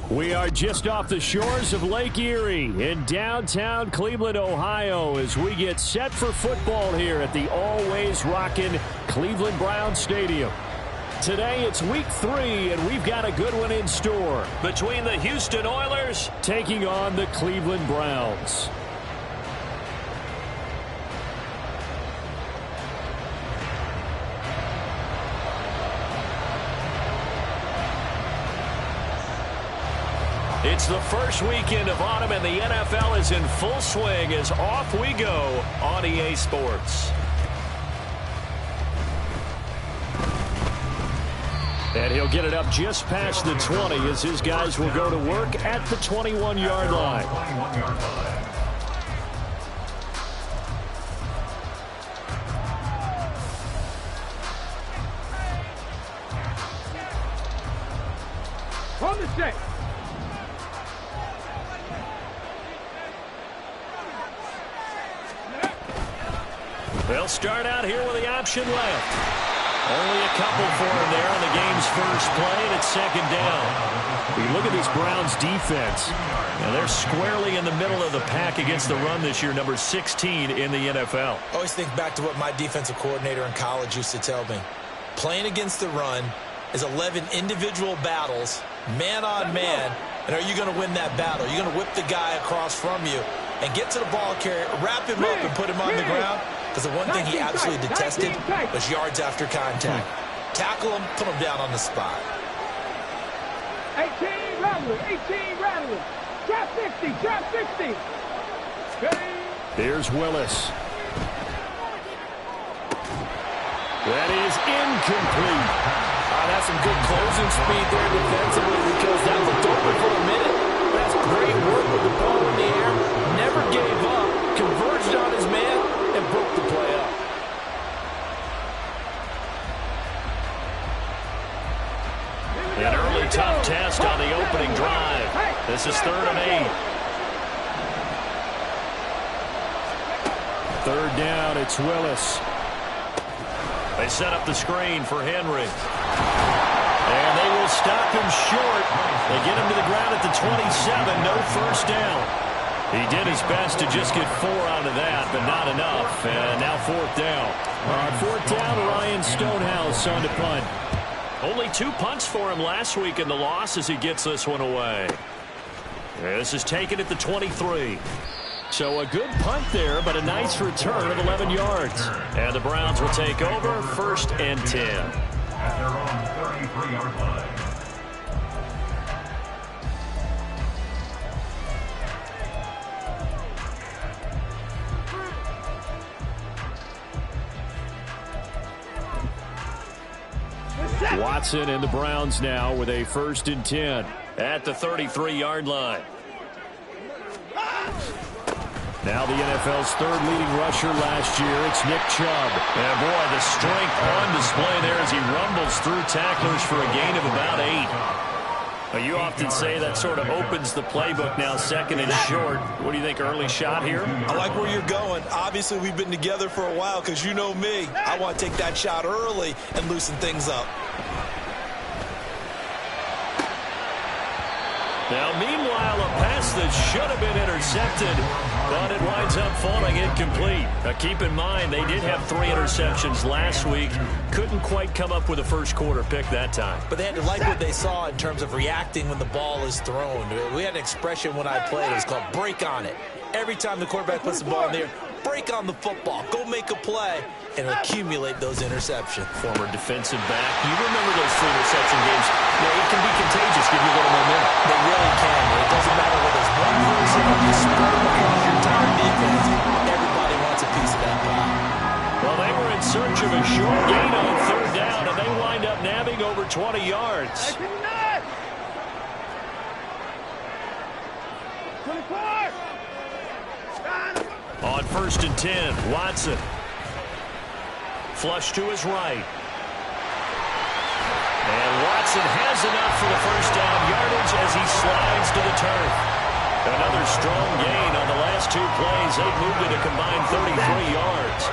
We are just off the shores of Lake Erie in downtown Cleveland, Ohio, as we get set for football here at the always rockin' Cleveland Browns Stadium. Today it's week 3, and we've got a good one in store between the Houston Oilers taking on the Cleveland Browns. It's the first weekend of autumn, and the NFL is in full swing as off we go on EA Sports. And he'll get it up just past the 20 as his guys will go to work at the 21-yard line. From the set. They'll start out here with the option left. Only a couple for him there on the game's first play, and it's second down. We look at this Browns defense. Now they're squarely in the middle of the pack against the run this year, number 16 in the NFL. I always think back to what my defensive coordinator in college used to tell me. Playing against the run is 11 individual battles, man on man, and are you going to win that battle? Are you going to whip the guy across from you and get to the ball carrier, wrap him up, and put him on the ground? Because the one thing he absolutely detested was yards after contact. Tackle him, put him down on the spot. 18 rattler, 18 rattler. Drop 60, drop 60. Here's Willis. That is incomplete. That's some good closing speed there defensively, because that looked open for a minute. That's great work with the ball in the air. Never gave up, converged on his man, and broke the play up. An early tough test on the opening drive. This is 3rd and 8. Third down, it's Willis. They set up the screen for Henry. And they will stop him short. They get him to the ground at the 27. No first down. He did his best to just get 4 out of that, but not enough. And now 4th down. On 4th down, Ryan Stonehouse on to punt. Only 2 punts for him last week in the loss as he gets this one away. This is taken at the 23. So a good punt there, but a nice return of 11 yards. And the Browns will take over 1st and 10. At their own 33-yard line. Watson and the Browns now with a 1st and 10 at the 33-yard line. Now the NFL's 3rd leading rusher last year, it's Nick Chubb. And boy, the strength on display there as he rumbles through tacklers for a gain of about 8. Now, you often say that sort of opens the playbook now, 2nd and short. What do you think, early shot here? I like where you're going. Obviously, we've been together for a while because you know me. I want to take that shot early and loosen things up. Now, meanwhile, a pass that should have been intercepted, but it winds up falling incomplete. Now, keep in mind, they did have 3 interceptions last week. Couldn't quite come up with a first-quarter pick that time. But they had to like what they saw in terms of reacting when the ball is thrown. We had an expression when I played. It was called break on it. Every time the quarterback puts the ball in there, break on the football. Go make a play and accumulate those interceptions. Former defensive back. You remember those 3 interception games. Yeah, it can be contagious, give you a little momentum. They really can. It doesn't matter whether it's one person or you spread them across your entire defense. Everybody wants a piece of that pie. Well, they were in search of a short gain on 3rd down, and they wind up nabbing over 20 yards. 24. On 1st and 10, Watson. Flush to his right. And Watson has enough for the first down yardage as he slides to the turf. Another strong gain on the last 2 plays. They've moved it a combined 33 yards.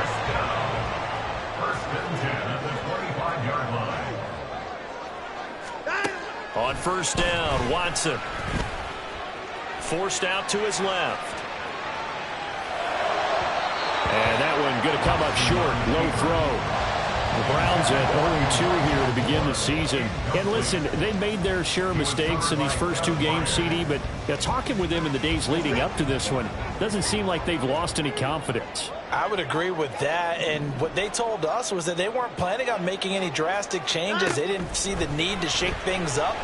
First and 10 at the 25-yard line. On 1st down, Watson. Forced out to his left. And that one going to come up short. Low throw. The Browns at 0-2 here to begin the season. And listen, they made their share of mistakes in these first 2 games, CD, but talking with them in the days leading up to this one, doesn't seem like they've lost any confidence. I would agree with that, and what they told us was that they weren't planning on making any drastic changes. They didn't see the need to shake things up.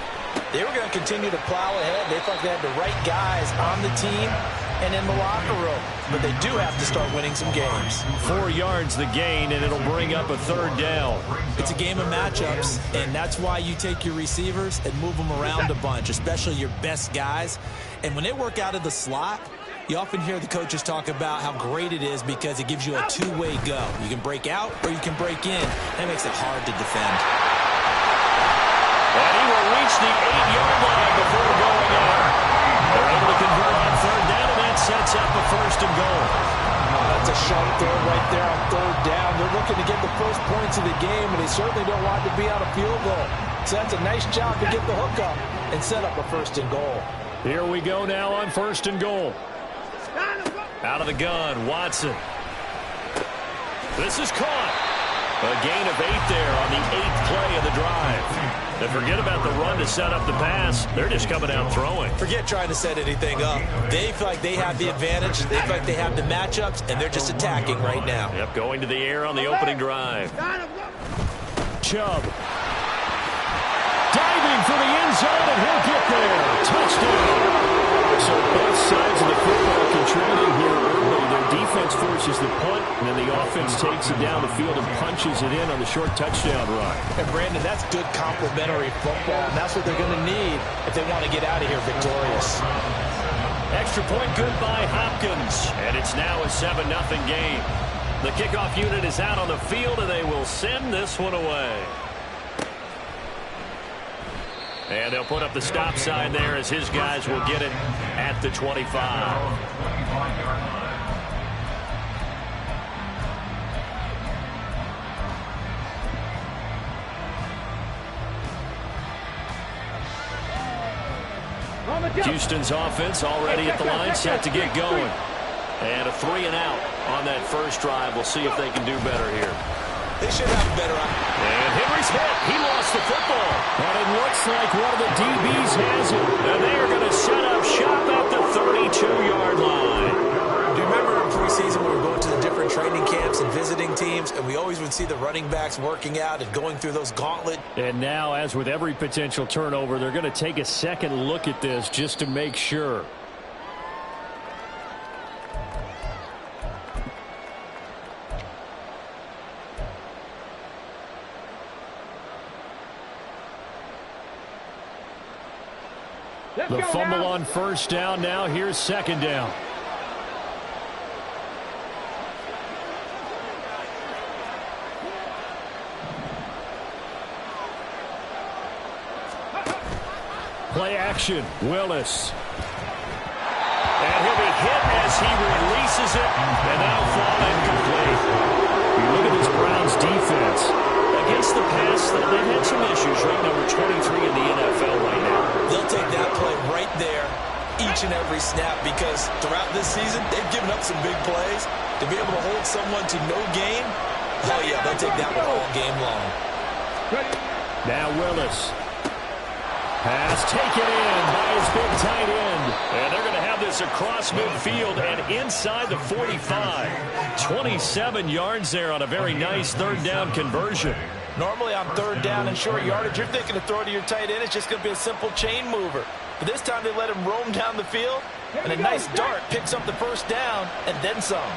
They were going to continue to plow ahead. They thought they had the right guys on the team and in the locker room. But they do have to start winning some games. 4 yards the gain, and it'll bring up a 3rd down. It's a game of matchups, and that's why you take your receivers and move them around a bunch, especially your best guys. And when they work out of the slot, you often hear the coaches talk about how great it is because it gives you a 2-way go. You can break out or you can break in. That makes it hard to defend. And he will reach the 8-yard line before going out. They're able to convert on 3rd down, and that sets up a 1st and goal. That's a sharp throw right there on 3rd down. They're looking to get the first points of the game, and they certainly don't want to be on a field goal. So that's a nice job to get the hook up and set up a 1st and goal. Here we go now on 1st and goal. Out of the gun, Watson. This is caught. A gain of 8 there on the 8th play of the drive. And forget about the run to set up the pass. They're just coming out throwing. Forget trying to set anything up. They feel like they have the advantage. They feel like they have the matchups, and they're just attacking right now. Yep, going to the air on the opening drive. Chubb. Diving for the end zone, and he'll get there. Touchdown. So both sides of the football contributing here early. Their defense forces the punt, and then the offense takes it down the field and punches it in on the short touchdown run. And, Brandon, that's good complementary football, and that's what they're going to need if they want to get out of here victorious. Extra point good by Hopkins, and it's now a 7-0 game. The kickoff unit is out on the field, and they will send this one away. And they'll put up the stop sign there as his guys will get it at the 25. Houston's offense already at the line, set to get going. And a 3-and-out on that first drive. We'll see if they can do better here. They should have a better option. And Henry's hit. He lost the football. But it looks like one of the DBs has it. And they are going to set up shop at the 32-yard line. Do you remember in preseason when we were going to the different training camps and visiting teams, and we always would see the running backs working out and going through those gauntlets? And now, as with every potential turnover, they're going to take a second look at this just to make sure. The fumble on first down. Now here's second down. Play action. Willis. And he'll be hit as he releases it. And that'll fall incomplete. You look at this Browns defense. Against the pass, they've had some issues. Right, number 23 in the NFL right now. They'll take that play right there each and every snap because throughout this season, they've given up some big plays. To be able to hold someone to no gain, oh yeah, they'll take that one all game long. Now Willis. Pass taken in by his big tight end. And they're going to have this across midfield and inside the 45. 27 yards there on a very nice third down conversion. Normally on third down and short yardage, you're thinking to throw to your tight end. It's just going to be a simple chain mover. But this time they let him roam down the field, and a nice dart picks up the first down and then some.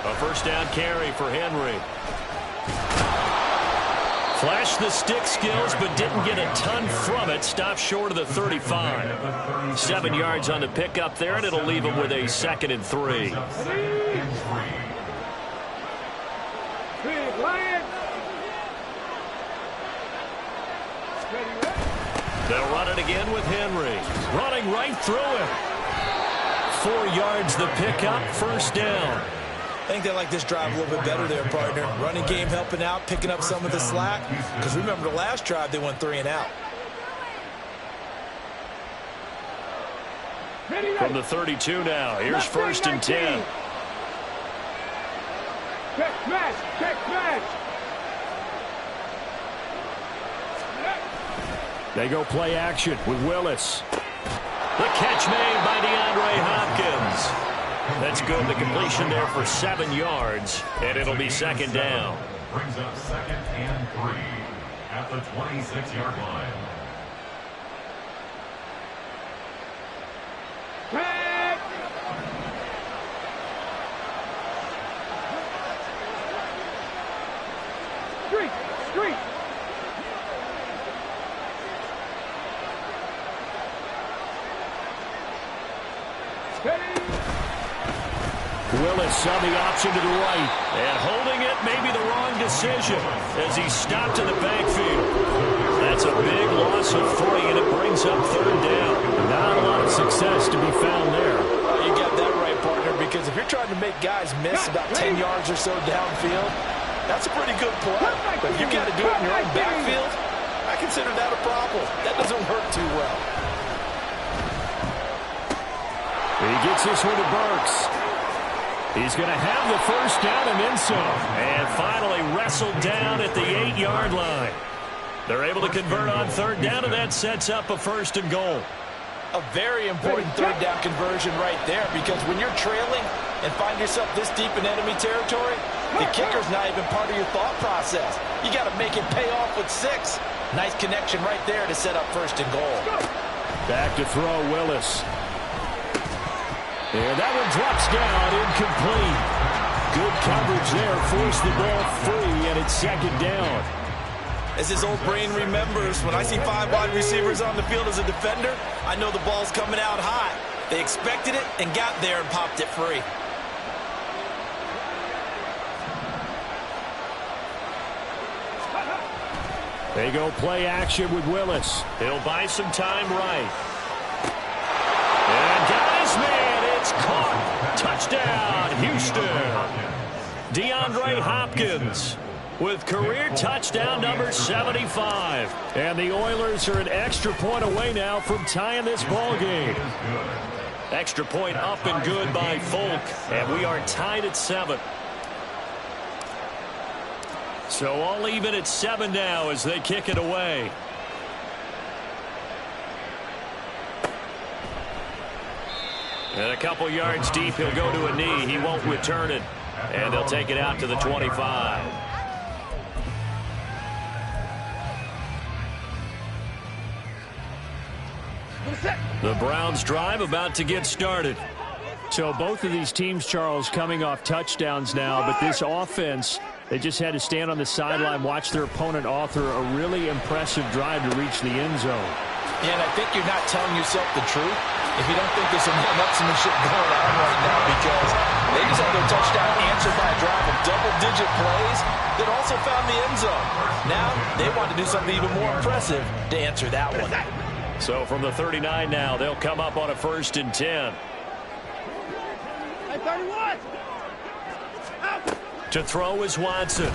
A first down carry for Henry. Flashed the stick skills, but didn't get a ton from it. Stopped short of the 35. 7 yards on the pickup there, and it'll leave him with a 2nd and 3. They'll run it again with Henry. Running right through him. 4 yards the pickup, first down. I think they like this drive a little bit better there, partner. Running game helping out, picking up some of the slack. Because remember the last drive, they went 3 and out. From the 32 now, here's first and 10. Check smash, check smash. They go play action with Willis. The catch made by DeAndre Hopkins. That's good. The completion there for 7 yards, and it'll be second down. Brings up 2nd and 3 at the 26-yard line. Check. Street, street. Willis on the option to the right. And holding it may be the wrong decision as he stopped in the backfield. That's a big loss of 3, and it brings up third down. Not a lot of success to be found there. You got that right, partner, because if you're trying to make guys miss about 10 yards or so downfield, that's a pretty good play. But if you've got to do it in your own backfield, I consider that a problem. That doesn't work too well. He gets this one to Burks. He's going to have the first down and then some. And finally wrestled down at the 8-yard line. They're able to convert on third down, and that sets up a first and goal. A very important third down conversion right there, because when you're trailing and find yourself this deep in enemy territory, the kicker's not even part of your thought process. You got to make it pay off with 6. Nice connection right there to set up first and goal. Back to throw, Willis. And that one drops down, incomplete. Good coverage there, forced the ball free, and it's second down. As his old brain remembers, when I see 5 wide receivers on the field as a defender, I know the ball's coming out high. They expected it and got there and popped it free. They go play action with Willis. He'll buy some time right. And got his man. It's caught. Touchdown, Houston. DeAndre Hopkins with career touchdown number 75. And the Oilers are an extra point away now from tying this ball game. Extra point up and good by Folk. And we are tied at 7. So all even at 7 now as they kick it away. And a couple yards deep, he'll go to a knee. He won't return it. And they'll take it out to the 25. The Browns drive about to get started. So both of these teams, Charles, coming off touchdowns now, but this offense, they just had to stand on the sideline, watch their opponent author a really impressive drive to reach the end zone. Yeah, and I think you're not telling yourself the truth if you don't think there's some one-upsmanship going on right now, because they just had their touchdown answered by a drive of double-digit plays that also found the end zone. Now they want to do something even more impressive to answer that one. So from the 39 now, they'll come up on a first and 10. Hey, 31. To throw is Watson.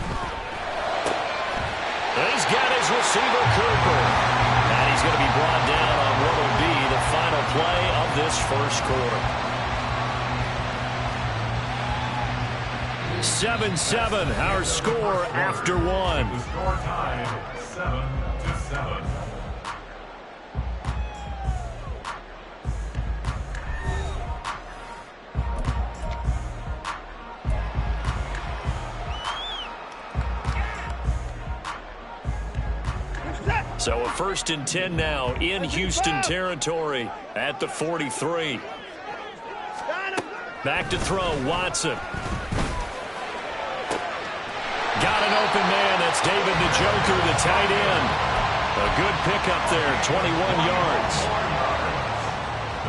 And he's got his receiver, Cooper. this first quarter. 7-7, our score after one. The score tied 7-7. So a 1st and 10 now in Houston territory at the 43. Back to throw, Watson. Got an open man. That's David Njoku, the tight end. A good pickup there, 21 yards.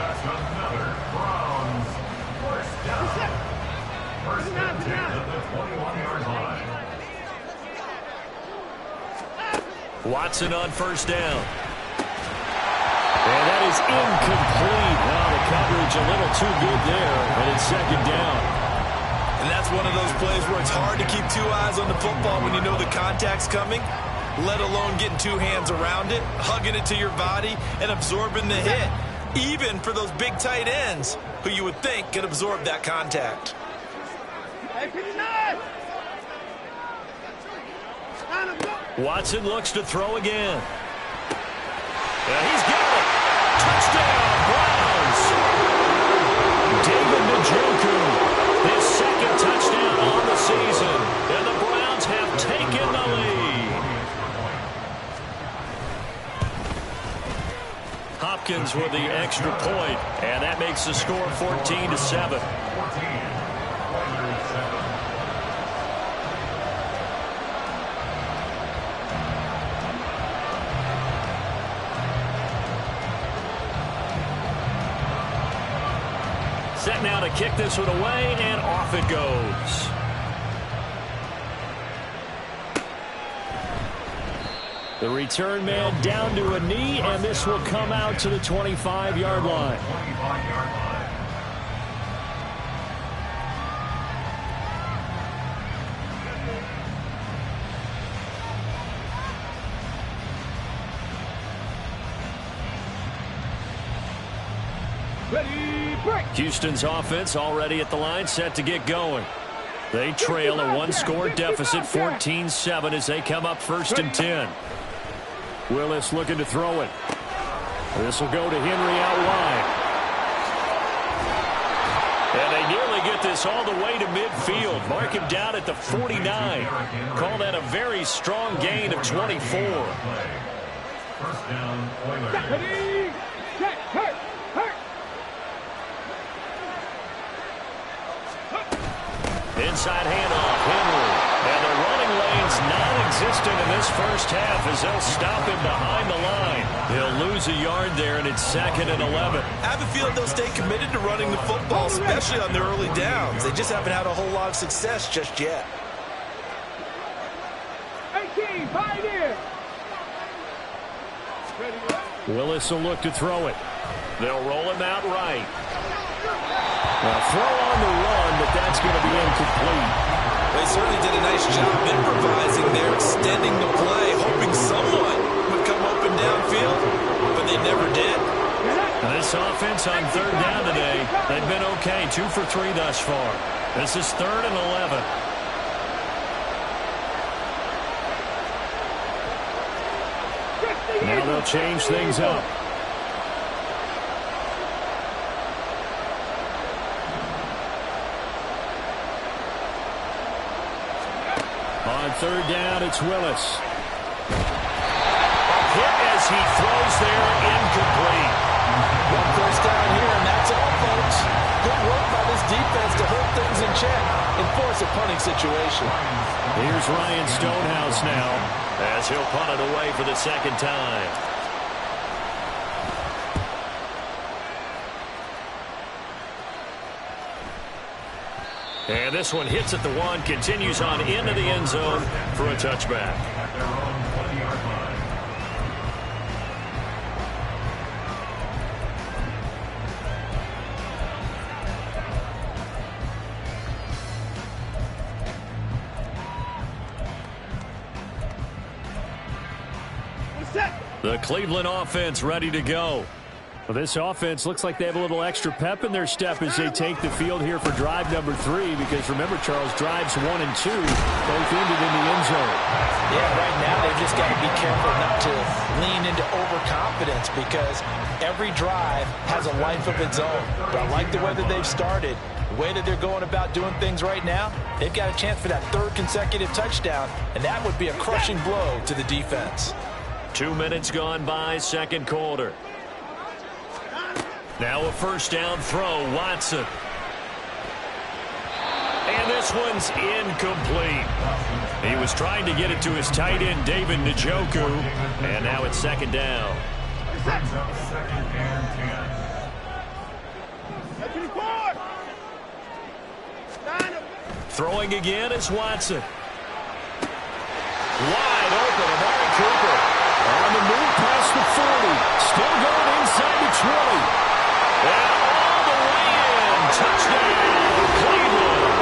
That's another Browns first down. First and 10 at the 21-yard line. Watson on first down. And that is incomplete. Now the coverage a little too good there, and it's 2nd down. And that's one of those plays where it's hard to keep 2 eyes on the football when you know the contact's coming, let alone getting 2 hands around it, hugging it to your body, and absorbing the hit, even for those big tight ends who you would think could absorb that contact. Watson looks to throw again. And he's got it. Touchdown, Browns. David Njoku, his 2nd touchdown on the season. And the Browns have taken the lead. Hopkins with the extra point, and that makes the score 14-7. Set now to kick this one away, and off it goes. The return man down to a knee, and this will come out to the 25-yard line. Houston's offense already at the line, set to get going. They trail a 1-score deficit, 14-7, as they come up 1st and 10. Willis looking to throw it. This will go to Henry out wide. And they nearly get this all the way to midfield. Mark him down at the 49. Call that a very strong gain of 24. First down, Oilers. Inside handoff, Henry. And the running lane's non-existent in this first half as they'll stop him behind the line. He'll lose a yard there, and it's 2nd and 11. I have a feeling they'll stay committed to running the football, especially on their early downs. They just haven't had a whole lot of success just yet. 18, Pioneer. Willis will look to throw it. They'll roll him out right. Now throw on the run, but that's going to be incomplete. They certainly did a nice job improvising there, extending the play, hoping someone would come open downfield, but they never did. And this offense on 3rd down today, they've been okay, 2 for 3 thus far. This is 3rd and 11. Now they'll change things up. On 3rd down, it's Willis. A hit as he throws there, incomplete. 1 first down here, and that's all, folks. Good work by this defense to hold things in check and force a punting situation. Here's Ryan Stonehouse now, as he'll punt it away for the 2nd time. And this one hits at the 1, continues on into the end zone for a touchback. The Cleveland offense ready to go. Well, this offense looks like they have a little extra pep in their step as they take the field here for drive number 3, because remember, Charles, drives 1 and 2 both ended in the end zone. Yeah, right now they've just got to be careful not to lean into overconfidence, because every drive has a life of its own. But I like the way that they've started, the way that they're going about doing things right now. They've got a chance for that 3rd consecutive touchdown, and that would be a crushing blow to the defense. 2 minutes gone by, second quarter. Now a first down throw, Watson. And this one's incomplete. He was trying to get it to his tight end, David Njoku. And now it's second down. Second and 10. Throwing again is Watson. Wide open, Amari Cooper. On the move past the 40. Still going inside the 20. And all the way in. Touchdown, Cleveland.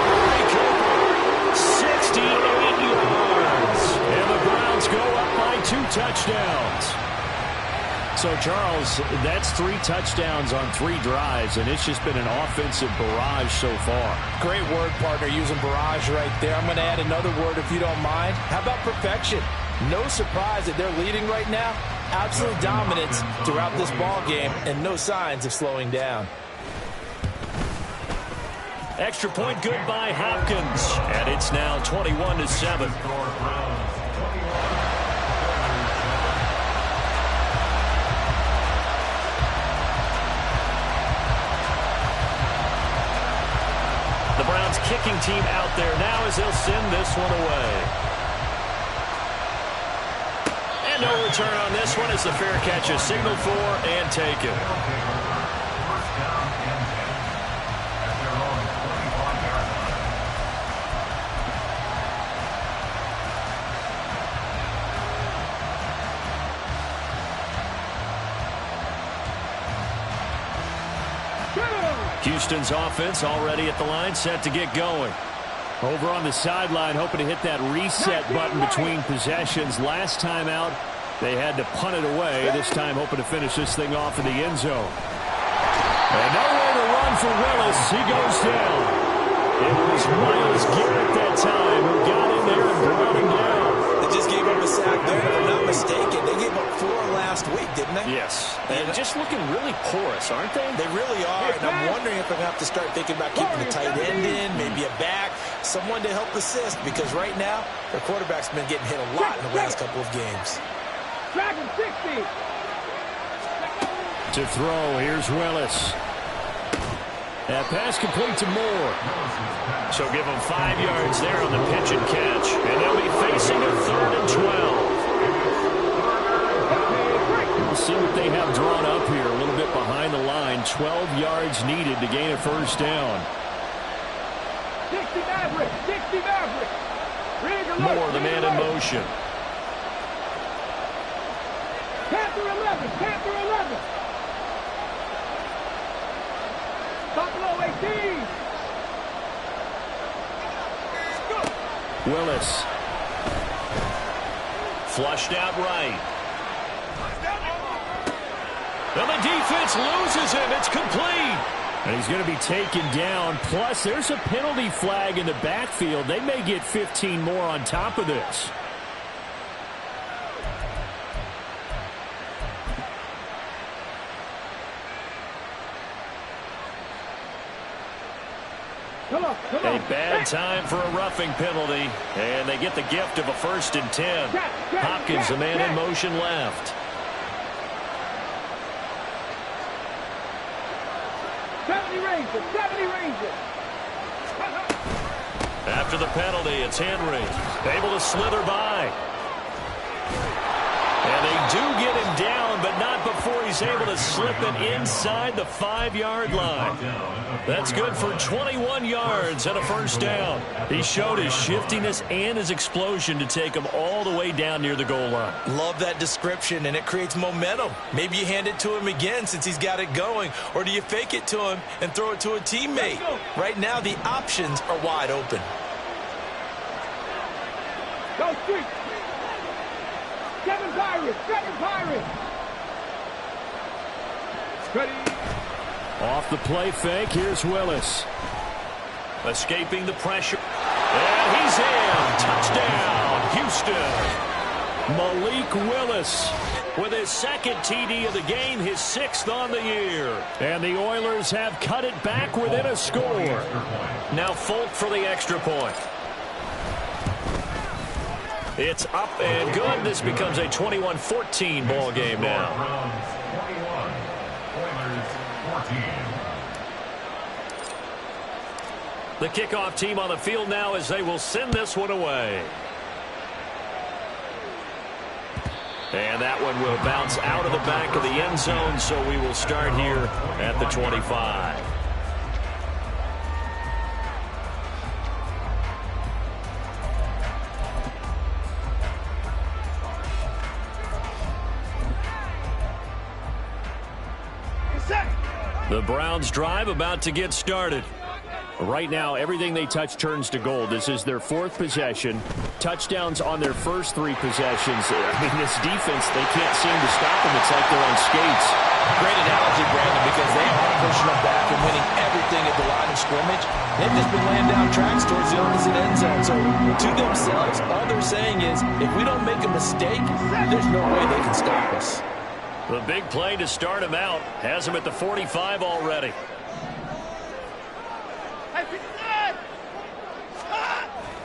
Amari Cooper, 68 yards. And the Browns go up by 2 touchdowns. So, Charles, that's 3 touchdowns on 3 drives, and it's just been an offensive barrage so far. Great word, partner, using barrage right there. I'm going to add another word if you don't mind. How about perfection? No surprise that they're leading right now. Absolute dominance throughout this ball game, and no signs of slowing down. Extra point good by Hopkins, and it's now 21-7. The Browns kicking team out there now as they'll send this one away. And no return on this one as the fair catch is signaled for and taken. Houston's offense already at the line, set to get going. Over on the sideline, hoping to hit that reset button between possessions. Last time out, they had to punt it away. This time, hoping to finish this thing off in the end zone. And nowhere to run for Willis. He goes down. It was Myles Garrett that time who got in there and brought him down. They just gave up a sack there, if I'm not mistaken. They gave up 4 last week, didn't they? Yes. And just looking really porous, aren't they? They really are, and I'm wondering if I'm going to have to start thinking about keeping the tight end in, maybe a back, someone to help assist, because right now, their quarterback's been getting hit a lot in the last couple of games. Dragon 60. To throw, here's Willis. That pass complete to Moore. So give them 5 yards there on the pitch and catch. And they'll be facing a 3rd and 12. We'll see what they have drawn up here. A little bit behind the line. 12 yards needed to gain a first down. 60 Maverick. 60 Maverick. Moore, the man in motion. Panther 11. Panther 11. Buffalo 18. Willis. Flushed out right. And the defense loses him. It's complete. And he's going to be taken down. Plus, there's a penalty flag in the backfield. They may get 15 more on top of this. A bad time for a roughing penalty, and they get the gift of a 1st and 10. Hopkins, the man in motion left. 70 Rangers, 70 Rangers. After the penalty, it's Henry, able to slither by. And they do get him down, but not before he's able to slip it inside the 5-yard line. That's good for 21 yards and a first down. He showed his shiftiness and his explosion to take him all the way down near the goal line. Love that description, and it creates momentum. Maybe you hand it to him again since he's got it going, or do you fake it to him and throw it to a teammate? Right now, the options are wide open. Go street. 7 Pirates, 7 Pirates. Ready. Off the play fake, here's Willis. Escaping the pressure. And he's in. Touchdown, Houston. Malik Willis with his second TD of the game, his 6th on the year. And the Oilers have cut it back within a score. Now Folk for the extra point. It's up and good. This becomes a 21-14 ball game now. The kickoff team on the field now as they will send this one away. And that one will bounce out of the back of the end zone, so we will start here at the 25. The Browns drive about to get started. Right now, everything they touch turns to gold. This is their 4th possession. Touchdowns on their first 3 possessions. I mean, this defense, they can't seem to stop them. It's like they're on skates. Great analogy, Brandon, because they are pushing them back and winning everything at the line of scrimmage. They've just been laying down tracks towards the opposite end zone. So to themselves, all they're saying is, if we don't make a mistake, there's no way they can stop us. The big play to start him out has him at the 45 already.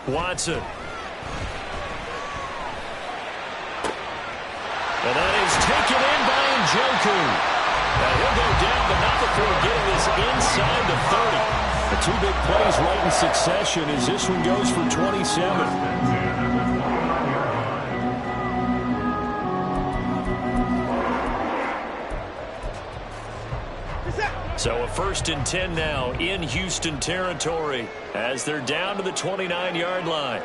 Watson. And that is taken in by Njoku. Now he'll go down, but not before getting this inside the 30. The 2 big plays right in succession as this one goes for 27. So a 1st and 10 now in Houston territory as they're down to the 29-yard line.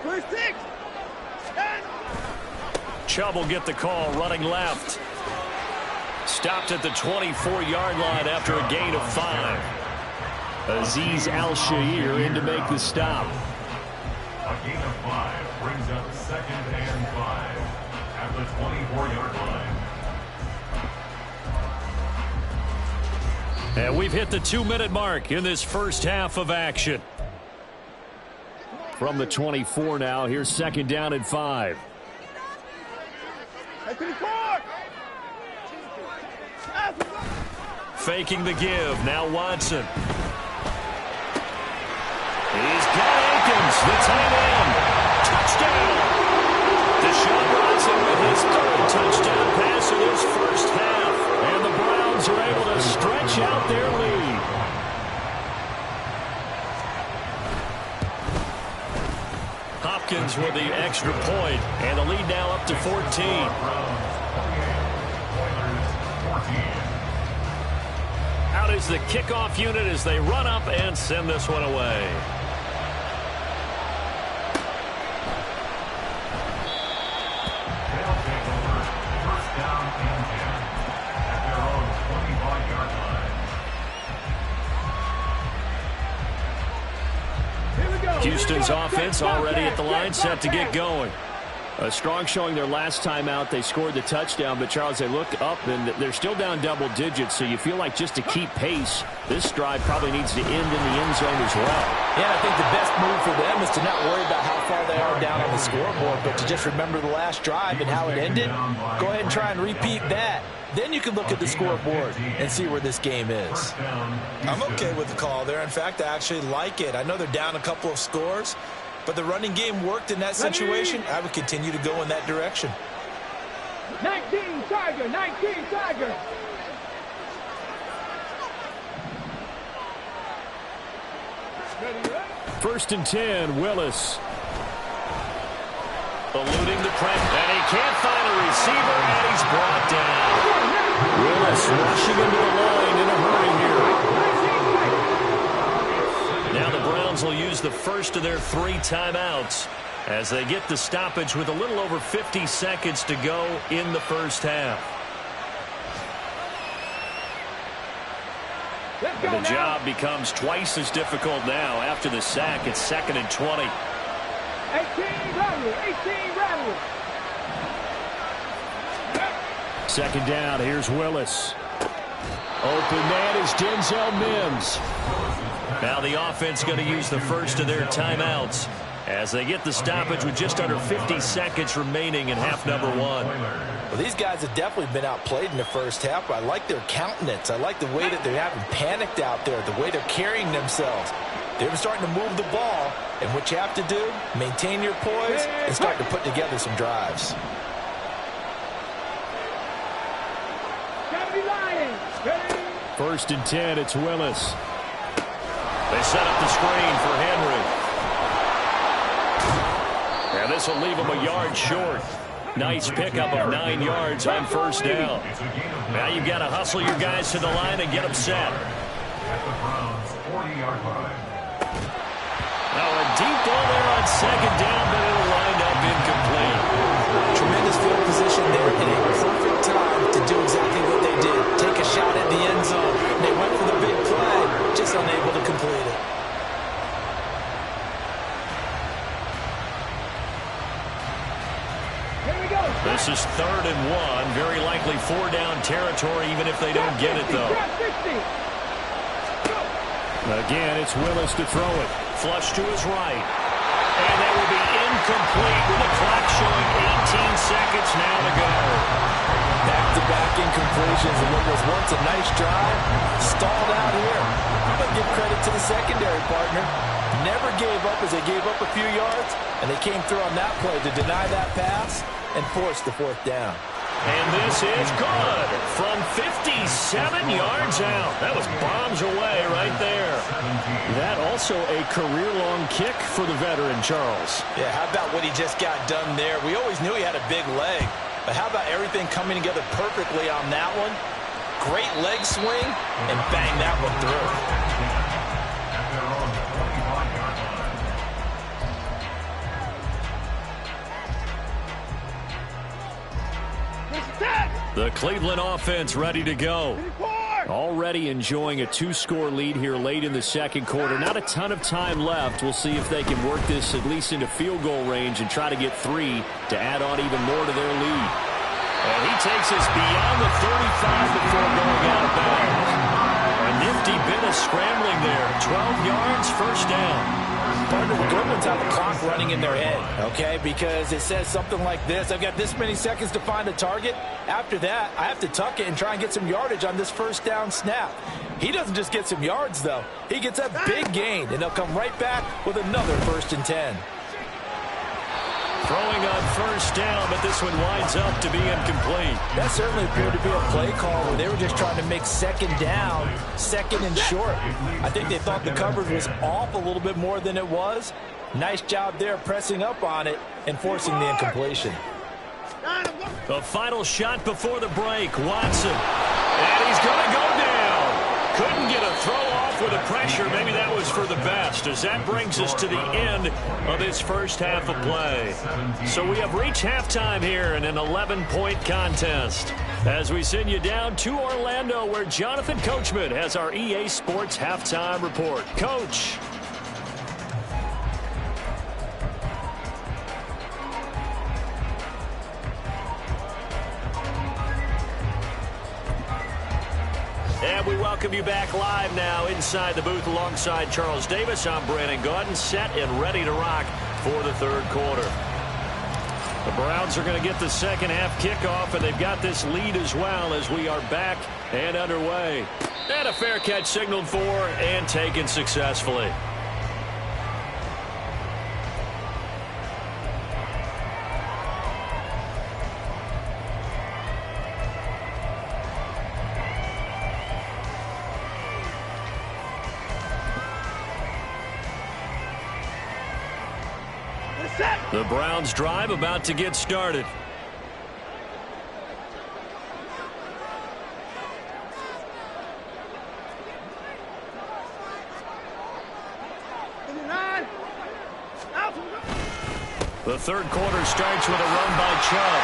First 6. Chubb will get the call running left. Stopped at the 24-yard line after a gain of 5. Azeez Al-Shaair in to make the stop. A gain of 5 brings up 2nd and 5 at the 24-yard line. And we've hit the 2-minute mark in this first half of action. From the 24 now, here's 2nd down and 5. Faking the give, now Watson. He's got Akins, the tight end. Touchdown! Deshaun Watson with his 3rd touchdown pass of this first half. And the Browns are able to stretch out their lead. Hopkins with the extra point, and the lead now up to 14. Out is the kickoff unit as they run up and send this one away. They'll take over 1st down and 10 at their own 25-yard line. Here we go. Houston's offense already at the line, set to get going. A strong showing their last time out. They scored the touchdown, but Charles, they look up and they're still down double digits, so you feel like just to keep pace, this drive probably needs to end in the end zone as well. Yeah, I think the best move for them is to not worry about how far they are down on the scoreboard, but to just remember the last drive and how it ended. Go ahead and try and repeat that. Then you can look at the scoreboard and see where this game is. I'm okay with the call there. In fact, I actually like it. I know they're down a couple of scores, but the running game worked in that situation. I would continue to go in that direction. 19 Tiger, 19 Tiger. First and 10, Willis. Eluding the pressure, and he can't find a receiver, and he's brought down. Willis rushing into the line in a hurry here. Now the Browns will use the first of their 3 timeouts as they get the stoppage with a little over 50 seconds to go in the first half. And the job becomes twice as difficult now after the sack. It's 2nd and 20. rattle. Second down, here's Willis. Open man is Denzel Mims. Now the offense going to use the first of their timeouts as they get the stoppage with just under 50 seconds remaining in half number one. Well, these guys have definitely been outplayed in the first half, but I like their countenance. I like the way that they haven't panicked out there, the way they're carrying themselves. They're starting to move the ball, and what you have to do, maintain your poise and start to put together some drives. First and 10, it's Willis. They set up the screen for Henry. And this will leave him a yard short. Nice pickup of 9 yards on first down. Now you've got to hustle your guys to the line and get them set. Now a deep ball there on second down, but it'll wind up incomplete. Tremendous field position there and a perfect time to do exactly what they did. Take a shot at the end zone. They went for the big play, just unable to complete it. This is 3rd and 1. Very likely 4-down territory, even if they don't get it, though. Again, it's Willis to throw it. Flush to his right. And that will be incomplete with the clock showing 18 seconds now to go. Back-to-back incompletions and what was once a nice drive stalled out here. I'm going to give credit to the secondary partner. Never gave up as they gave up a few yards, and they came through on that play to deny that pass and force the 4th down. And this is good from 57 yards out. That was bombs away right there. That also a career-long kick for the veteran, Charles. Yeah, how about what he just got done there? We always knew he had a big leg, but how about everything coming together perfectly on that one? Great leg swing, and bang that one through. The Cleveland offense ready to go. Already enjoying a 2-score lead here late in the second quarter. Not a ton of time left. We'll see if they can work this at least into field goal range and try to get 3 to add on even more to their lead. And he takes us beyond the 35 before going out of bounds. A nifty bit of scrambling there. 12 yards, first down. Partner, the good ones have the clock running in their head, okay? Because it says something like this. I've got this many seconds to find a target. After that, I have to tuck it and try and get some yardage on this first down snap. He doesn't just get some yards, though. He gets a big gain, and they'll come right back with another 1st and 10. Throwing on first down, but this one winds up to be incomplete. That certainly appeared to be a play call where they were just trying to make second down, 2nd and short. I think they thought the coverage was off a little bit more than it was. Nice job there pressing up on it and forcing the incompletion. The final shot before the break, Watson. And he's going to go down. Couldn't get a throw off with the pressure. Maybe that was for the best, as that brings us to the end of this first half of play. So we have reached halftime here in an 11-point contest, as we send you down to Orlando, where Jonathan Coachman has our EA Sports halftime report. Coach. And we welcome you back live now inside the booth alongside Charles Davis. I'm Brandon Gaudin, set and ready to rock for the 3rd quarter. The Browns are going to get the second half kickoff, and they've got this lead as well as we are back and underway. And a fair catch signaled for and taken successfully. The Browns drive about to get started. The third quarter starts with a run by Chubb.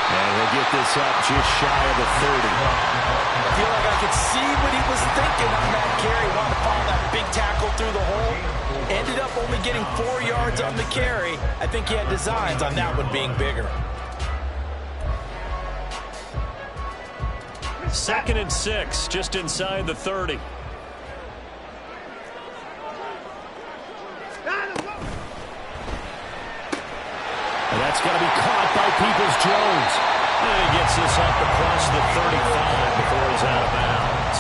And he'll get this up just shy of the 30. I feel like I could see what he was thinking on that carry. Wanted to follow that big tackle through the hole. Ended up only getting 4 yards on the carry. I think he had designs on that one being bigger. 2nd and 6, just inside the 30. And that's going to be caught by Peoples-Jones. And he gets this up across the 35 before he's out of bounds.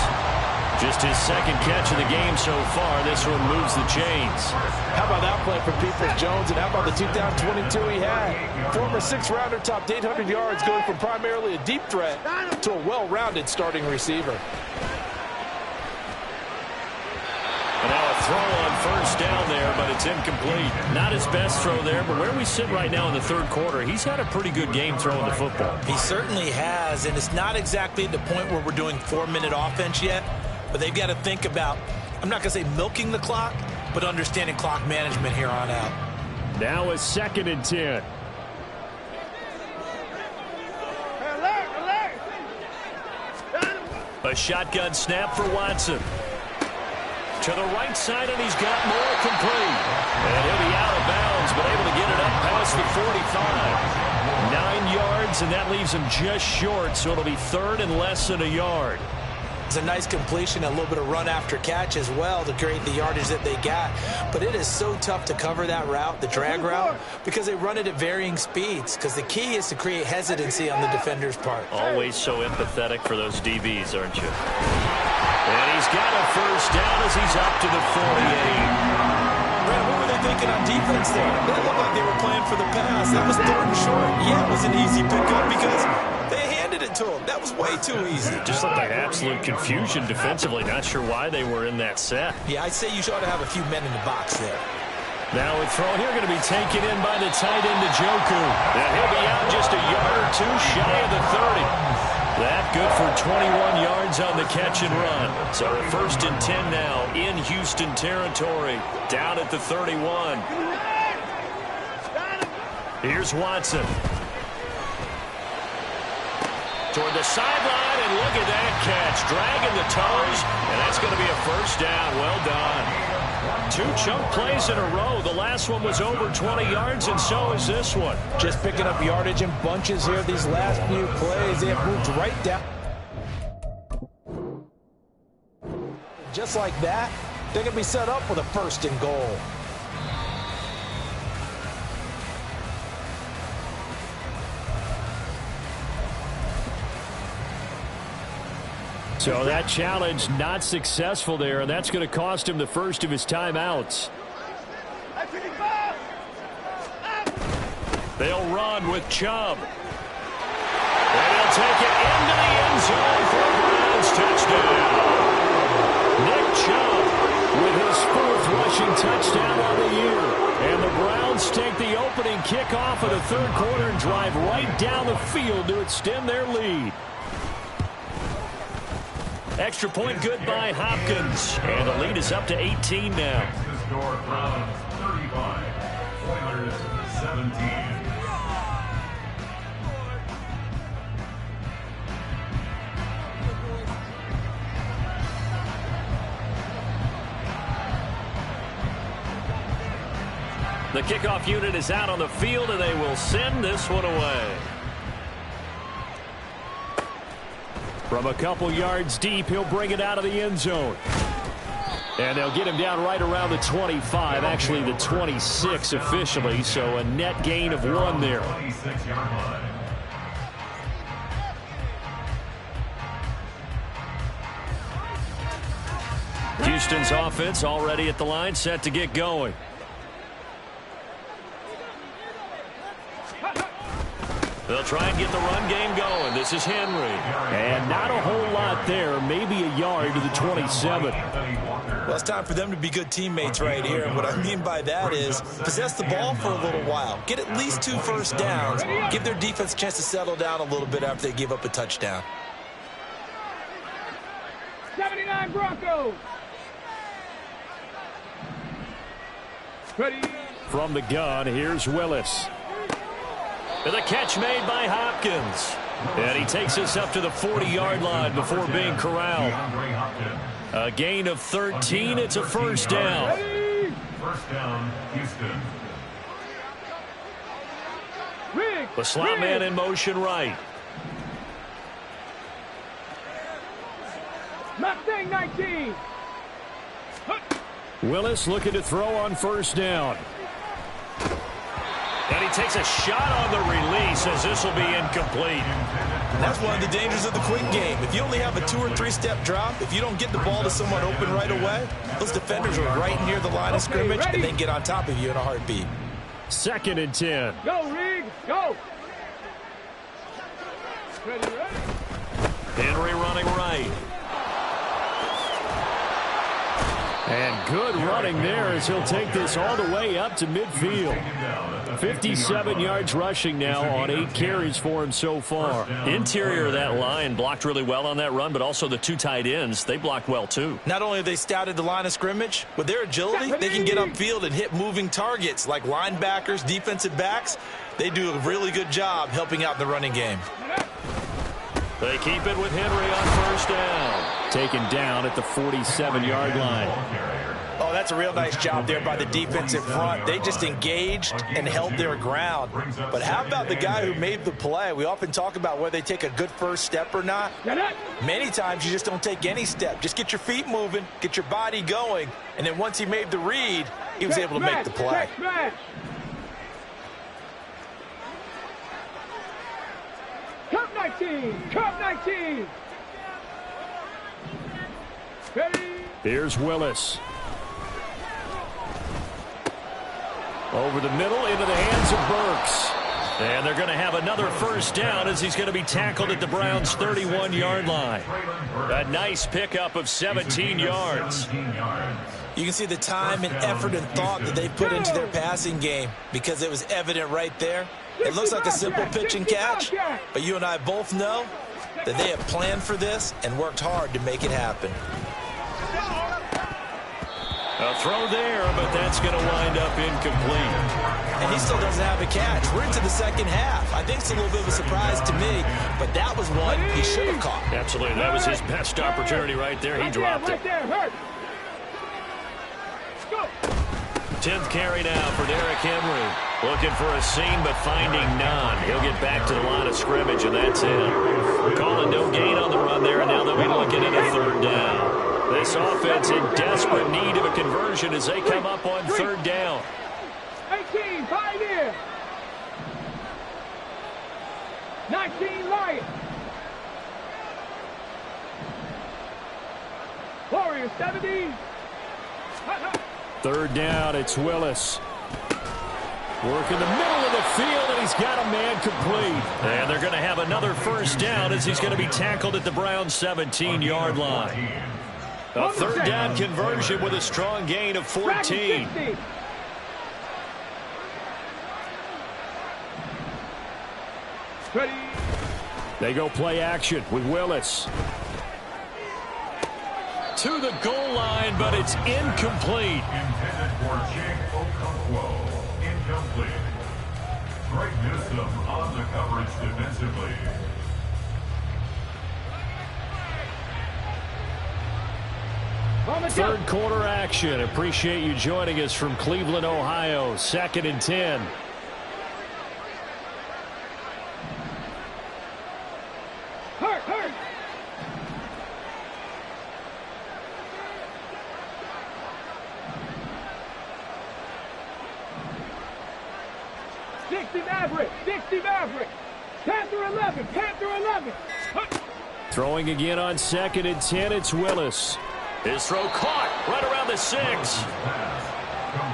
Just his 2nd catch of the game so far. This one moves the chains. How about that play for Peoples-Jones, and how about the 2022 he had? Former 6th-rounder topped 800 yards, going from primarily a deep threat to a well-rounded starting receiver. And now a throw on 1st down there, but it's incomplete. Not his best throw there, but where we sit right now in the 3rd quarter, he's had a pretty good game throwing the football. He certainly has, and it's not exactly at the point where we're doing 4-minute offense yet, but they've got to think about, I'm not going to say milking the clock, but understanding clock management here on out. Now a 2nd and 10. A shotgun snap for Watson. To the right side, and he's got more complete. And he'll be out of bounds, but able to get it up past the 45. 9 yards, and that leaves him just short, so it'll be 3rd and less than a yard. It's a nice completion, a little bit of run after catch as well to create the yardage that they got. But it is so tough to cover that route, the drag route, because they run it at varying speeds. Because the key is to create hesitancy on the defender's part. Always so empathetic for those DBs, aren't you? And he's got a 1st down as he's up to the 48. Brad, what were they thinking on defense there? They looked like they were playing for the pass. That was 3rd and short. Yeah, it was an easy pickup because they handed it to him. That was way too easy. Just looked like absolute confusion defensively. Not sure why they were in that set. Yeah, I'd say you ought to have a few men in the box there. Now a throw here going to be taken in by the tight end, Njoku. And he'll be out just a yard or 2 shy of the 30. That good for 21 yards on the catch and run. So 1st and 10 now in Houston territory, down at the 31. Here's Watson. Toward the sideline, and look at that catch. Dragging the toes, and that's going to be a 1st down. Well done. 2 chunk plays in a row. The last one was over 20 yards, and so is this one. Just picking up yardage in bunches here these last few plays. They have moved right down. Just like that, they're going to be set up with a 1st and goal. So that challenge not successful there, and that's going to cost him the 1st of his timeouts. They'll run with Chubb. And he'll take it into the end zone for a Browns touchdown. Nick Chubb with his 4th rushing touchdown on the year. And the Browns take the opening kickoff of the 3rd quarter and drive right down the field to extend their lead. Extra point good by Hopkins. And the lead is up to 18 now. The score, Browns 35, Oilers 17. The kickoff unit is out on the field, and they will send this one away. From a couple yards deep, he'll bring it out of the end zone. And they'll get him down right around the 25, actually the 26 officially, so a net gain of 1 there. 26-yard line. Houston's offense already at the line, set to get going. They'll try and get the run game going. This is Henry. And not a whole lot there. Maybe a yard to the 27. Well, it's time for them to be good teammates right here. And what I mean by that is possess the ball for a little while. Get at least 2 first downs. Give their defense a chance to settle down a little bit after they give up a touchdown. 79 Broncos. Ready. From the gun, here's Willis. And the catch made by Hopkins. And he takes us up to the 40-yard line before being corralled. A gain of 13. It's a first down. First down, Houston. The slot man in motion right. Mustang 19. Willis looking to throw on first down. And he takes a shot on the release as this will be incomplete. And that's one of the dangers of the quick game. If you only have a 2- or 3-step drop, if you don't get the ball to someone open right away, those defenders are right near the line of scrimmage, and they get on top of you in a heartbeat. 2nd and 10. Go, Rig. Go. Ready. Henry running right. And good running there as he'll take this all the way up to midfield. 57 yards rushing now on 8 carries for him so far. Interior of that line blocked really well on that run, but also the 2 tight ends, they blocked well too. Not only have they scouted the line of scrimmage, with their agility, they can get upfield and hit moving targets like linebackers, defensive backs. They do a really good job helping out the running game. They keep it with Henry on first down. Taken down at the 47-yard line. Oh, that's a real nice job there by the defensive front. They just engaged and held their ground. But how about the guy who made the play? We often talk about whether they take a good first step or not. Many times you just don't take any step. Just get your feet moving, get your body going, and then once he made the read, he was able to make the play. Cup 19. Cup 19. Ready. Here's Willis. Over the middle into the hands of Burks. And they're going to have another first down as he's going to be tackled at the Browns' 31-yard line. A nice pickup of 17 yards. You can see the time and effort and thought that they put into their passing game because it was evident right there. It looks like a simple pitch and catch, but you and I both know that they have planned for this and worked hard to make it happen. A throw there, but that's going to wind up incomplete. And he still doesn't have a catch. We're into the second half. I think it's a little bit of a surprise to me, but that was one he should have caught. Absolutely. That was his best opportunity right there. He dropped it. 10th carry now for Derrick Henry. Looking for a seam, but finding none. He'll get back to the line of scrimmage, and that's it. Calling no gain on the run there, and now they'll be looking at a third down. This offense in desperate need of a conversion as they come up on third down. 18, Pioneer. 19, Lions. Warriors, 17. Third down, it's Willis. Work in the middle of the field, and he's got a man complete. And they're going to have another first down as he's going to be tackled at the Browns' 17-yard line. A third down conversion with a strong gain of 14. Ready. They go play action with Willis. To the goal line, but it's incomplete. Intended for Jake Okonkwo. Incomplete. Great Newsome on the coverage defensively. Third quarter action. Appreciate you joining us from Cleveland, Ohio. 2nd and 10. Hurt. 60 Maverick. Panther 11. Throwing again on 2nd and 10. It's Willis. His throw caught right around the 6.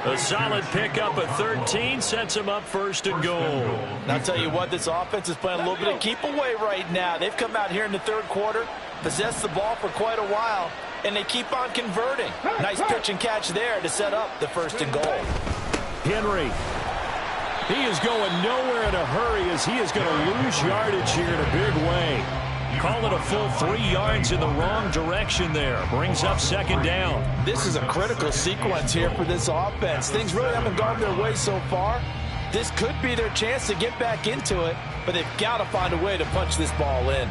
A solid pickup at 13 sets him up 1st and goal. And I'll tell you what, this offense is playing a little bit of keep away right now. They've come out here in the third quarter, possessed the ball for quite a while, and they keep on converting. Nice pitch and catch there to set up the 1st and goal. Henry. He is going nowhere in a hurry as he is going to lose yardage here in a big way. Call it a full 3 yards in the wrong direction there. Brings up 2nd down. This is a critical sequence here for this offense. Things really haven't gone their way so far. this could be their chance to get back into it, but they've got to find a way to punch this ball in.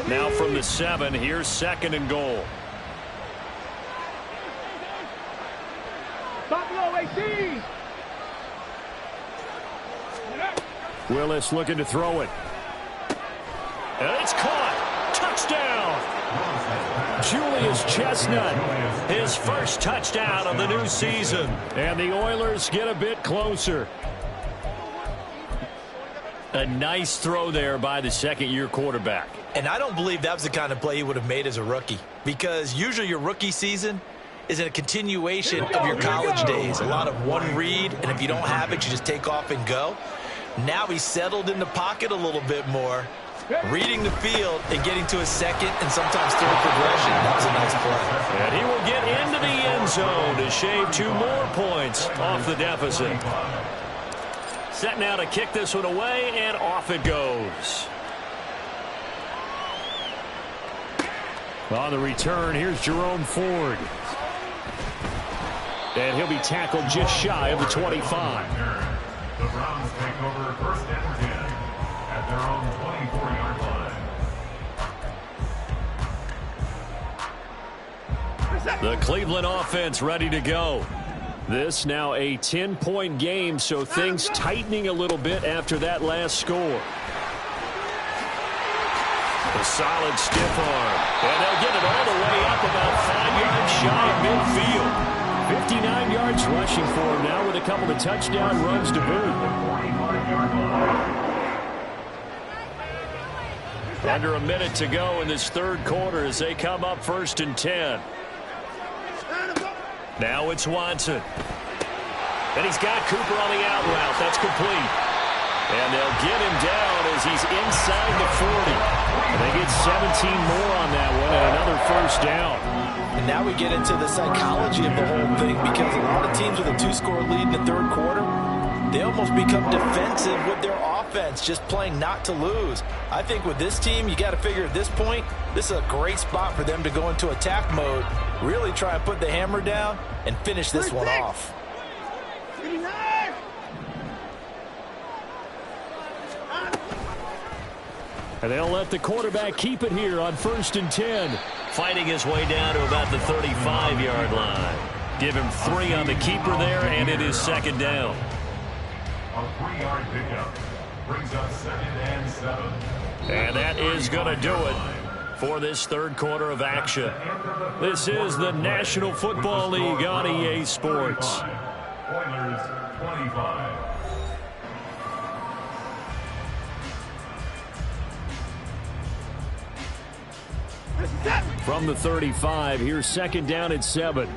Now from the 7, here's 2nd and goal. Buffalo 18. Willis looking to throw it. And it's caught. Touchdown. Julius Chestnut, his first touchdown of the new season. And the Oilers get a bit closer. A nice throw there by the second-year quarterback. And I don't believe that was the kind of play he would have made as a rookie, because usually your rookie season is a continuation of your college days. A lot of one read, and if you don't have it, you just take off and go. Now he's settled in the pocket a little bit more, reading the field and getting to a second and sometimes third progression. That was a nice play. And he will get into the end zone to shave 2 more points off the deficit. Set now to kick this one away, and off it goes. On the return, here's Jerome Ford. And he'll be tackled just shy of the 25. The Browns take over 1st and 10 at their own 24-yard line. The Cleveland offense ready to go. This now a 10-point game, so things tightening a little bit after that last score. A solid stiff arm. And they'll get it all the way up about 5 yards shy of midfield. 59 yards rushing for him now with a couple of touchdown runs to boot. Under a minute to go in this 3rd quarter as they come up 1st and 10. Now it's Watson. And he's got Cooper on the out route. That's complete. And they'll get him down as he's inside the 40. And they get 17 more on that one and another 1st down. And now we get into the psychology of the whole thing, because a lot of teams with a 2-score lead in the 3rd quarter, they almost become defensive with their offense, just playing not to lose. I think with this team, you got to figure at this point, this is a great spot for them to go into attack mode, really try and put the hammer down and finish this one off. And they'll let the quarterback keep it here on 1st and 10. Fighting his way down to about the 35-yard line. Give him 3 on the keeper there, and it is 2nd down. A 3-yard pickup brings up 2nd and 7. And that is going to do it for this 3rd quarter of action. This is the National Football League on EA Sports. Oilers 25. From the 35, here's 2nd down at 7.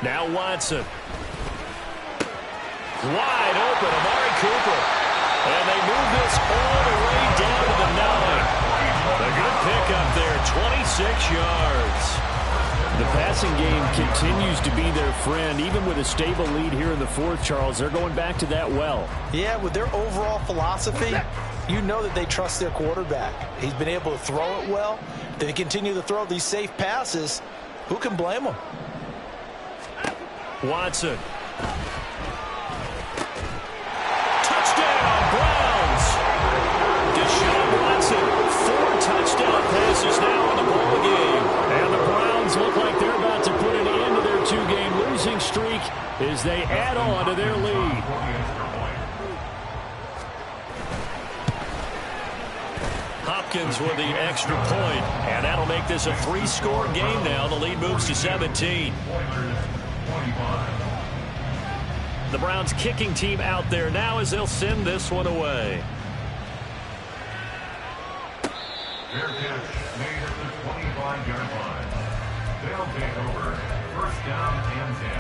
Now Watson. Wide open, Amari Cooper. And they move this all the way down to the 9. A good pickup there, 26 yards. The passing game continues to be their friend. Even with a stable lead here in the 4th, Charles, they're going back to that well. Yeah, with their overall philosophy, you know that they trust their quarterback. He's been able to throw it well. They continue to throw these safe passes. Who can blame them? Watson. Touchdown, Browns! Deshaun Watson, 4 touchdown passes now in the ball game. And the Browns look like they're about to put an end to their 2-game losing streak as they add on to their lead. Hopkins with the extra point, and that'll make this a 3-score game now. The lead moves to 17. The Browns kicking team out there now as they'll send this one away. Fair catch made at the 25-yard line. They'll take over 1st down and 10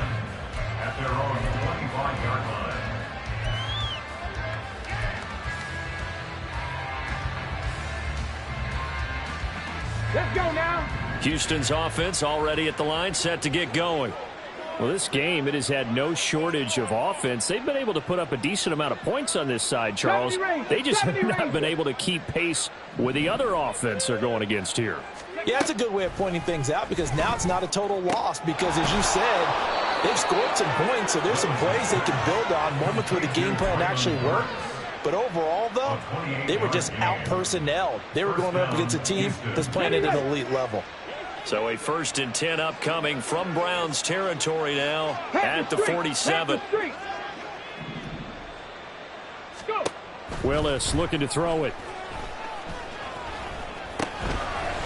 at their own 25-yard line. Let's go now. Houston's offense already at the line, set to get going. Well, this game, it has had no shortage of offense. They've been able to put up a decent amount of points on this side, Charles. They just have not been able to keep pace with the other offense they're going against here. Yeah, that's a good way of pointing things out because now it's not a total loss because, as you said, they've scored some points, so there's some plays they can build on, moments where the game plan actually worked. But overall, though, they were just out-personnelled. They were going up against a team that's playing at an elite level. So a 1st and 10 upcoming from Browns territory now at the 47. Willis looking to throw it.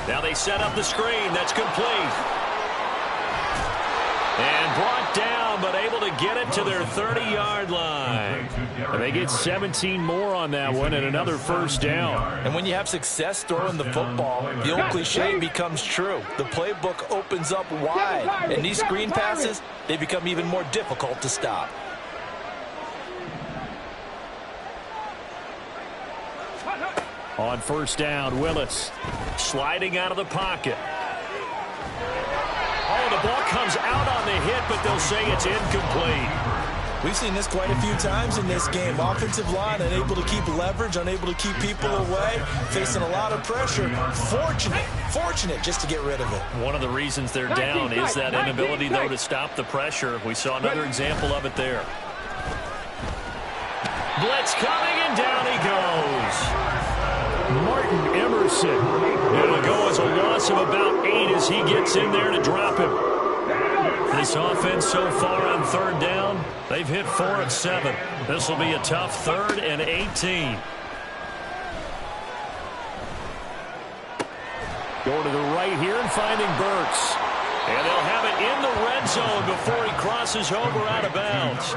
Now they set up the screen. That's complete. And brought down, but able to get it to their 30-yard line. And they get 17 more on that one and another 1st down. And when you have success throwing the football, the old cliche becomes true. The playbook opens up wide. And these screen passes, they become even more difficult to stop. On 1st down, Willis sliding out of the pocket. Oh, the ball comes out on the hit, but they'll say it's incomplete. We've seen this quite a few times in this game. Offensive line unable to keep leverage, unable to keep people away, facing a lot of pressure. Fortunate just to get rid of it. One of the reasons they're down is that inability, though, to stop the pressure. We saw another example of it there. Blitz coming, and down he goes. Martin Emerson. It'll go as a loss of about 8 as he gets in there to drop him. This offense so far on 3rd down, they've hit 4 of 7. This will be a tough 3rd and 18. Going to the right here and finding Burks. And they'll have it in the red zone before he crosses over out of bounds.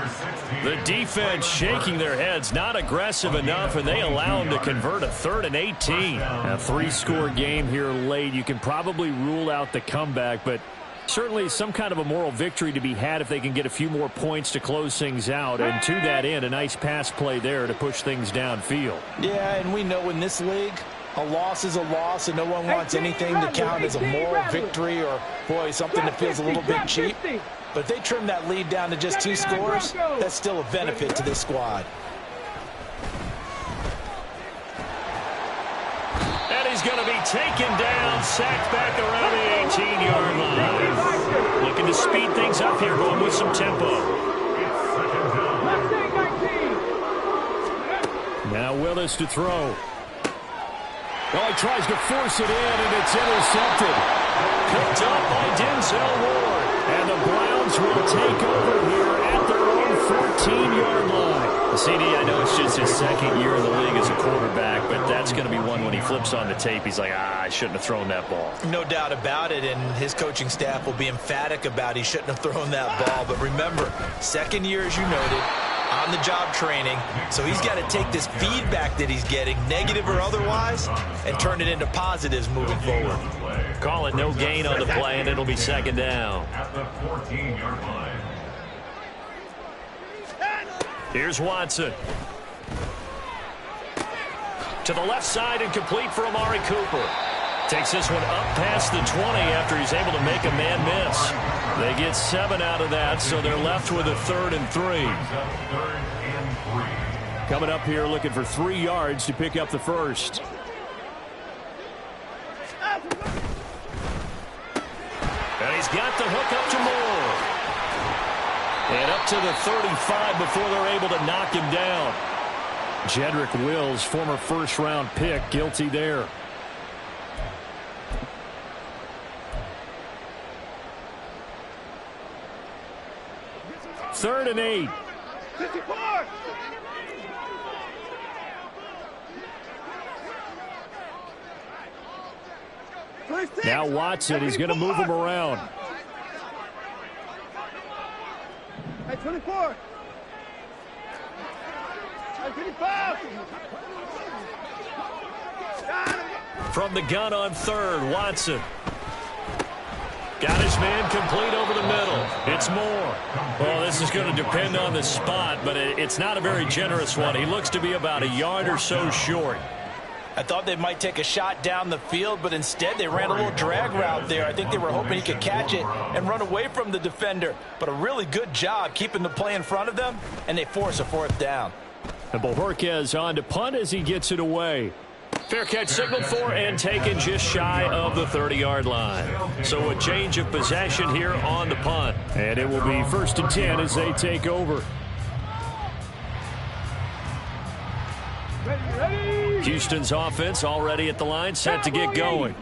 The defense shaking their heads, not aggressive enough, and they allow him to convert a 3rd and 18. A 3-score game here late. You can probably rule out the comeback, but certainly some kind of a moral victory to be had if they can get a few more points to close things out. And to that end, a nice pass play there to push things downfield. Yeah, and we know in this league, a loss is a loss, and no one wants anything to count as a moral victory or, boy, something that feels a little bit cheap. But if they trim that lead down to just 2 scores, that's still a benefit to this squad. And he's going to be taken down, sacked back around the 18-yard line. Looking to speed things up here, going with some tempo. Now Willis to throw. Well, he tries to force it in, and it's intercepted. Picked up by Denzel Ward. And the Browns will take over here at their own 14-yard line. CD, I know it's just his 2nd year in the league as a quarterback, but that's going to be one when he flips on the tape. He's like, I shouldn't have thrown that ball. No doubt about it, and his coaching staff will be emphatic about he shouldn't have thrown that ball. But remember, 2nd year, as you noted, on-the-job training, so he's got to take this feedback that he's getting, negative or otherwise, and turn it into positives moving forward. Call it no gain on the play, and it'll be 2nd down. At the 14-yard line. Here's Watson. To the left side and complete for Amari Cooper. Takes this one up past the 20 after he's able to make a man miss. They get 7 out of that, so they're left with a 3rd and 3. Coming up here looking for 3 yards to pick up the 1st. And he's got the hook up to Moore. And up to the 35 before they're able to knock him down. Jedrick Wills, former 1st-round pick, guilty there. Third and 8. Now Watson, he's going to move him around. Hey, 24. Hey, 25. From the gun on 3rd, Watson. Got his man complete over the middle. It's Moore. Well, this is going to depend on the spot, but it's not a very generous one. He looks to be about a yard or so short. I thought they might take a shot down the field, but instead they ran a little drag route there. I think they were hoping he could catch it and run away from the defender. But a really good job keeping the play in front of them, and they force a 4th down. And Bohorquez on to punt as he gets it away. Fair catch signaled for and taken just shy of the 30-yard line. So a change of possession here on the punt. And it will be 1st and 10 as they take over. Houston's offense already at the line, set to get going.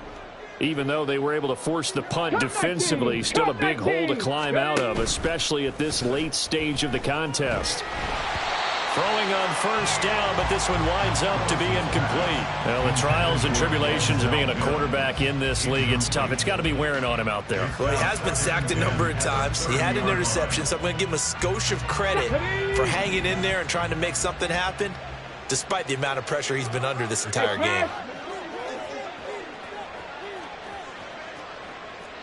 Even though they were able to force the punt defensively, still a big hole to climb out of, especially at this late stage of the contest. Throwing on 1st down, but this one winds up to be incomplete. Well, the trials and tribulations of being a quarterback in this league, it's tough. It's got to be wearing on him out there. Well, he has been sacked a number of times. He had an interception, so I'm going to give him a skosh of credit for hanging in there and trying to make something happen, despite the amount of pressure he's been under this entire game.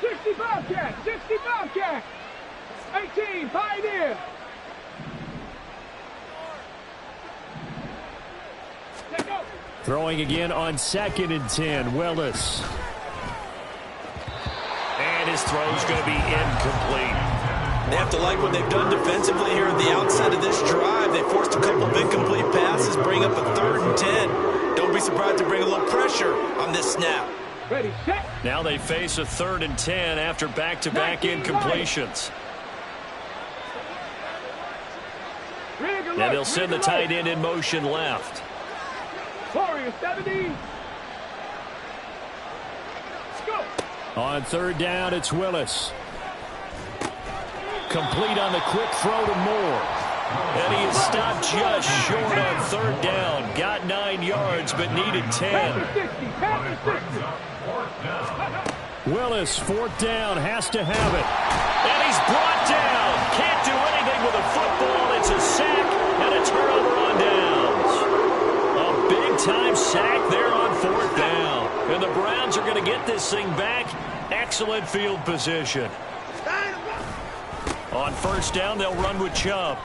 60 Bobcats, 60 Bobcats, 18 Pioneer. Throwing again on 2nd and 10, Willis. And his throw's going to be incomplete. They have to like what they've done defensively here at the outset of this drive. They forced a couple of incomplete passes, bring up a 3rd and 10. Don't be surprised to bring a little pressure on this snap. Ready, set. Now they face a 3rd and 10 after back-to-back incompletions. And they'll send the tight end in motion left. Warrior 70. Go. On 3rd down, it's Willis. Complete on the quick throw to Moore. And he is stopped just short on 3rd down. Got 9 yards, but needed 10. Willis, 4th down, has to have it. And he's brought down. Can't do anything with a football. It's a sack and a turnover on downs. A big-time sack there on 4th down. And the Browns are going to get this thing back. Excellent field position. On 1st down, they'll run with Chubb.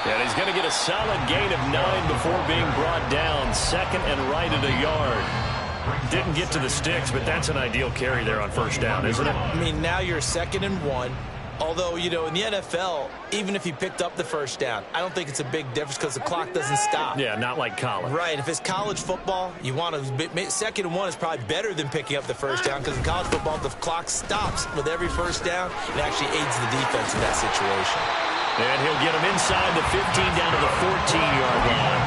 And he's going to get a solid gain of 9 before being brought down. 2nd and right at a yard. Didn't get to the sticks, but that's an ideal carry there on 1st down, isn't it? I mean, now you're 2nd and 1. Although, you know, in the NFL, even if he picked up the 1st down, I don't think it's a big difference because the clock doesn't stop. Yeah, not like college. Right. If it's college football, you want to 2nd and 1 is probably better than picking up the 1st down because in college football, the clock stops with every 1st down. It actually aids the defense in that situation. And he'll get him inside the 15 down to the 14-yard line.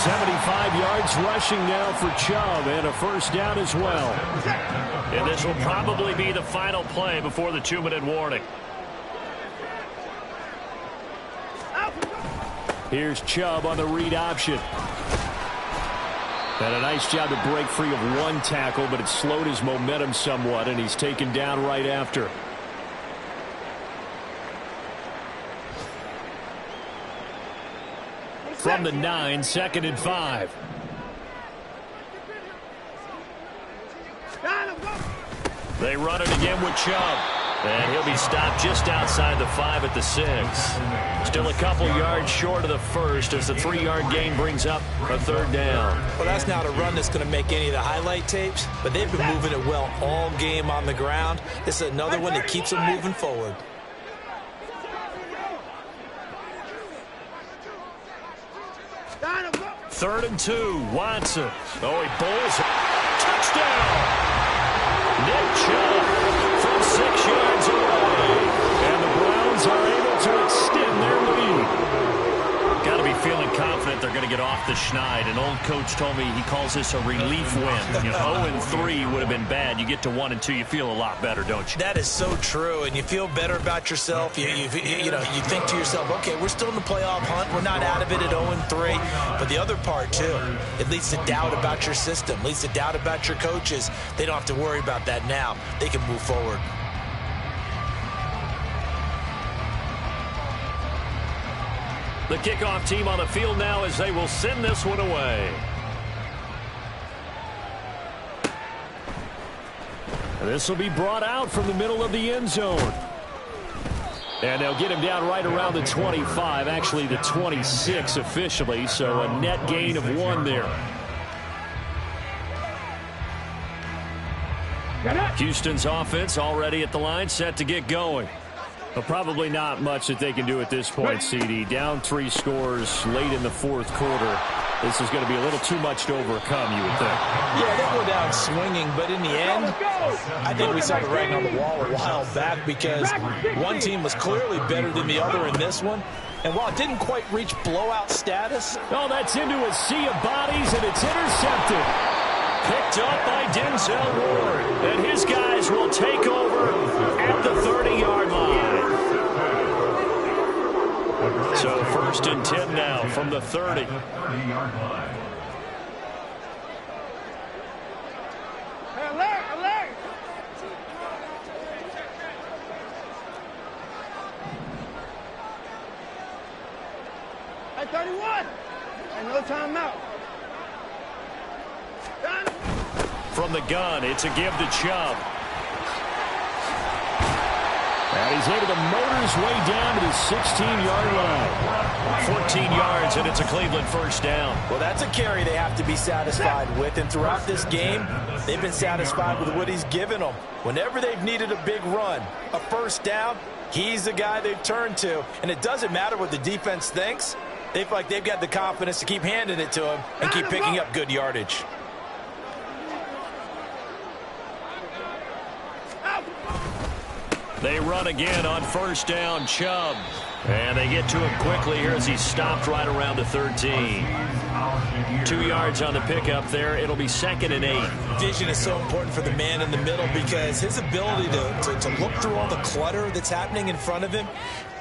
75 yards rushing now for Chubb and a 1st down as well. And this will probably be the final play before the 2-minute warning. Here's Chubb on the read option. And a nice job to break free of 1 tackle, but it slowed his momentum somewhat, and he's taken down right after. From the 9, 2nd and 5. They run it again with Chubb. And he'll be stopped just outside the 5 at the 6. Still a couple yards short of the 1st as the 3-yard gain brings up a 3rd down. Well, that's not a run that's going to make any of the highlight tapes, but they've been moving it well all game on the ground. This is another one that keeps them moving forward. Third and 2, Watson. Oh, he bowls it. Touchdown! Nick Chubb from 6 yards away. And the Browns are able to extend their lead. Got to be feeling confident they're going to get off the schneid. An old coach told me he calls this a relief win. You know, 0-3 would have been bad. You get to 1-2, you feel a lot better, don't you? That is so true, and you feel better about yourself. You think to yourself, okay, we're still in the playoff hunt. We're not out of it at 0-3. But the other part, too, it leads to doubt about your system, leads to doubt about your coaches. They don't have to worry about that now. They can move forward. The kickoff team on the field now as they will send this one away. And this will be brought out from the middle of the end zone. And they'll get him down right around the 25, actually the 26 officially, so a net gain of 1 there. Houston's offense already at the line, set to get going. But probably not much that they can do at this point, CD. Down 3 scores late in the 4th quarter. This is going to be a little too much to overcome, you would think. Yeah, they go down swinging, but in the end, I think we saw the writing on the wall a while back because one team was clearly better than the other in this one. And while it didn't quite reach blowout status. Oh, that's into a sea of bodies, and it's intercepted. Picked up by Denzel Ward. And his guys will take over at the 30-yard line. So 1st and 10 now from the 30. Alert, alert. At 31. And no timeout. Done. From the gun, it's a give to Chubb. And he's able to motor his way down to the 16-yard line. 14 yards, and it's a Cleveland 1st down. Well, that's a carry they have to be satisfied with. And throughout this game, they've been satisfied with what he's given them. Whenever they've needed a big run, a 1st down, he's the guy they've turned to. And it doesn't matter what the defense thinks. They feel like they've got the confidence to keep handing it to him and keep picking up good yardage. They run again on 1st down, Chubb. And they get to him quickly here as he's stopped right around the 13. 2 yards on the pickup there. It'll be 2nd and 8. Vision is so important for the man in the middle because his ability to look through all the clutter that's happening in front of him,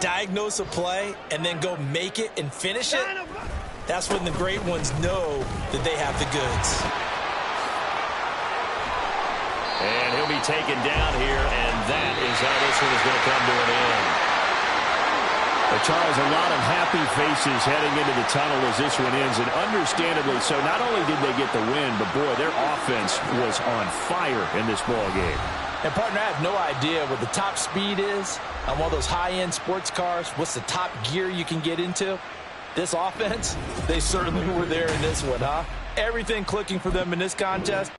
diagnose a play, and then go make it and finish it, that's when the great ones know that they have the goods. And he'll be taken down here, and that is how this one is going to come to an end. But Charles, a lot of happy faces heading into the tunnel as this one ends, and understandably so. Not only did they get the win, but boy, their offense was on fire in this ball game. And partner, I have no idea what the top speed is on one of those high-end sports cars. What's the top gear you can get into? This offense, they certainly were there in this one, huh? Everything clicking for them in this contest.